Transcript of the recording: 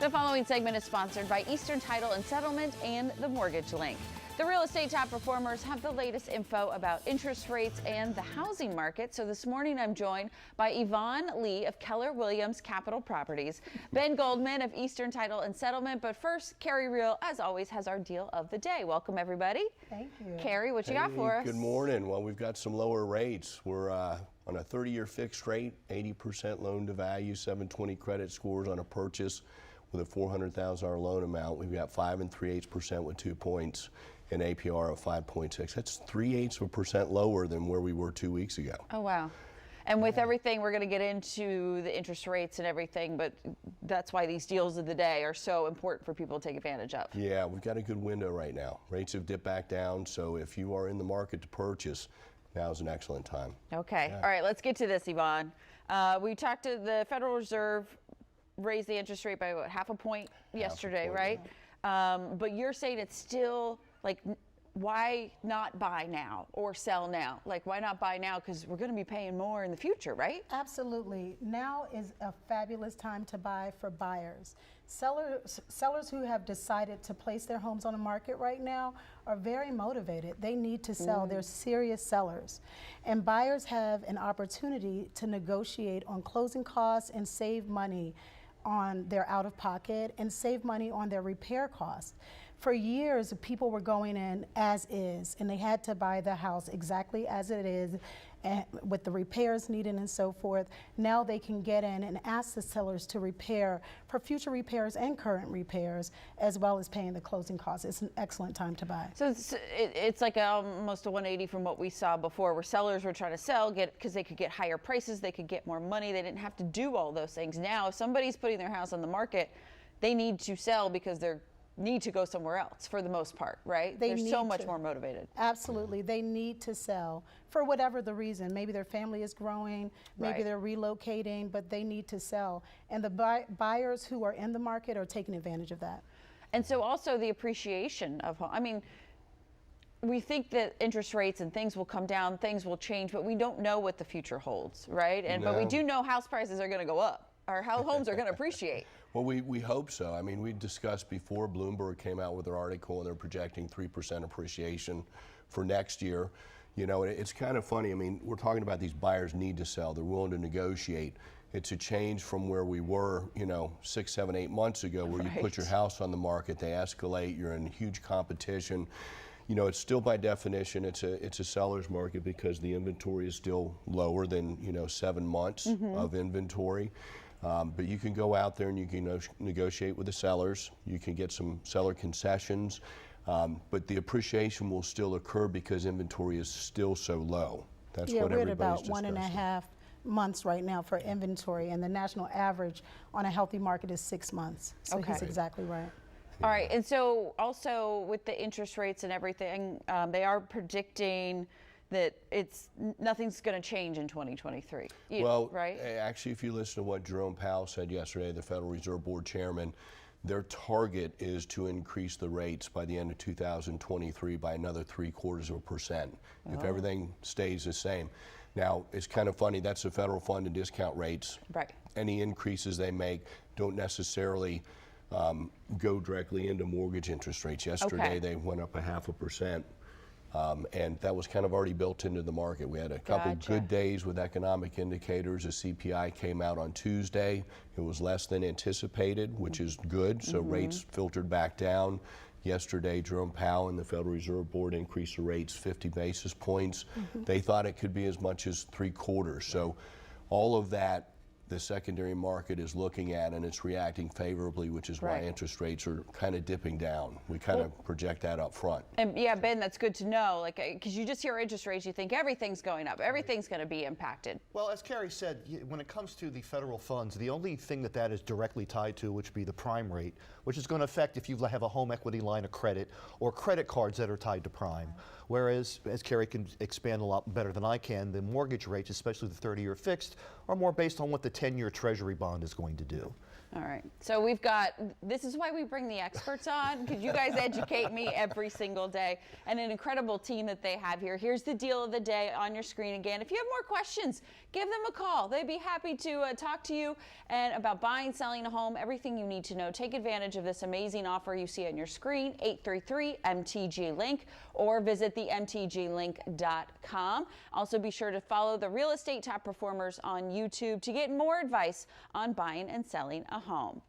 The following segment is sponsored by Eastern Title and Settlement and the Mortgage Link. The real estate top performers have the latest info about interest rates and the housing market. So this morning I'm joined by Yvonne Lee of Keller Williams Capital Properties, Ben Goldman of Eastern Title and Settlement. But first, Carrie Real, as always, has our deal of the day. Welcome, everybody. Thank you. Carrie, what you got for us? Good morning. Well, we've got some lower rates. We're on a 30-year fixed rate, 80% loan to value, 720 credit scores on a purchase with a $400,000 loan amount. We've got 5 3/8% with 2 points, an APR of 5.6. That's 3/8% lower than where we were 2 weeks ago. Oh, wow. And with everything, we're going to get into the interest rates and everything, but that's why these deals of the day are so important for people to take advantage of. Yeah, we've got a good window right now. Rates have dipped back down, so if you are in the market to purchase, now's an excellent time. Okay. All right, let's get to this, Yvonne. We talked to the Federal Reserve, raised the interest rate by what, half a point yesterday, point, right? But you're saying it's still like, why not buy now or sell now? Like, why not buy now? Because we're going to be paying more in the future, right? Absolutely. Now is a fabulous time to buy for buyers. Sellers who have decided to place their homes on the market right now are very motivated. They need to sell. They're serious sellers. And buyers have an opportunity to negotiate on closing costs and save money on their out-of-pocket and save money on their repair costs. For years, people were going in as is, and they had to buy the house exactly as it is, and with the repairs needed and so forth. Now they can get in and ask the sellers to repair for future repairs and current repairs, as well as paying the closing costs. It's an excellent time to buy. So it's like almost a 180 from what we saw before, where sellers were trying to sell, because they could get higher prices, they could get more money, they didn't have to do all those things. Now, if somebody's putting their house on the market, they need to sell because they're need to go somewhere else for the most part, right? They're so much more motivated. Absolutely. They need to sell for whatever the reason. Maybe their family is growing, maybe they're relocating, but they need to sell. And the buyers who are in the market are taking advantage of that. And so also the appreciation of home. I mean, we think that interest rates and things will come down, things will change, but we don't know what the future holds, right? And but we do know house prices are going to go up, or how homes are going to appreciate. Well, we hope so. I mean, we discussed before, Bloomberg came out with their article and they're projecting 3% appreciation for next year. You know, it's kind of funny. I mean, we're talking about these buyers need to sell. They're willing to negotiate. It's a change from where we were, you know, 6, 7, 8 months ago, where you put your house on the market, they escalate, you're in huge competition. You know, it's still by definition, it's a seller's market because the inventory is still lower than, you know, 7 months of inventory. But you can go out there and you can negotiate with the sellers. You can get some seller concessions, but the appreciation will still occur because inventory is still so low. That's what we're everybody's at about 1.5 months right now for inventory, and the national average on a healthy market is 6 months. So he's exactly right. All right, and so also with the interest rates and everything, they are predicting that nothing's going to change in 2023. Well, right? Actually, if you listen to what Jerome Powell said yesterday, the Federal Reserve Board chairman, their target is to increase the rates by the end of 2023 by another 0.75%, if everything stays the same. Now, it's kind of funny, that's the federal fund and discount rates. Right. Any increases they make don't necessarily go directly into mortgage interest rates. Yesterday, they went up 0.5%. And that was kind of already built into the market. We had a couple good days with economic indicators. The CPI came out on Tuesday. It was less than anticipated, which is good. So rates filtered back down. Yesterday, Jerome Powell and the Federal Reserve Board increased the rates 50 basis points. They thought it could be as much as 3/4. So all of that the secondary market is looking at, and it's reacting favorably, which is why interest rates are kind of dipping down. We kind of project that up front. And yeah, Ben, that's good to know, like, because you just hear interest rates, you think everything's going up, everything's going to be impacted. Well, as Carrie said, when it comes to the federal funds, the only thing that is directly tied to, which would be the prime rate, which is going to affect if you have a home equity line of credit or credit cards that are tied to prime. Whereas, as Carrie can expand a lot better than I can, the mortgage rates, especially the 30-year fixed, are more based on what the 10-year Treasury bond is going to do. All right. So we've got, this is why we bring the experts on, because you guys educate me every single day, and an incredible team that they have here. Here's the deal of the day on your screen again. If you have more questions, give them a call. They'd be happy to talk to you and about buying, selling a home, everything you need to know. Take advantage of this amazing offer you see on your screen, 833-MTG-LINK, or visit the mtglink.com. Also be sure to follow the Real Estate Top Performers on YouTube to get more advice on buying and selling a home.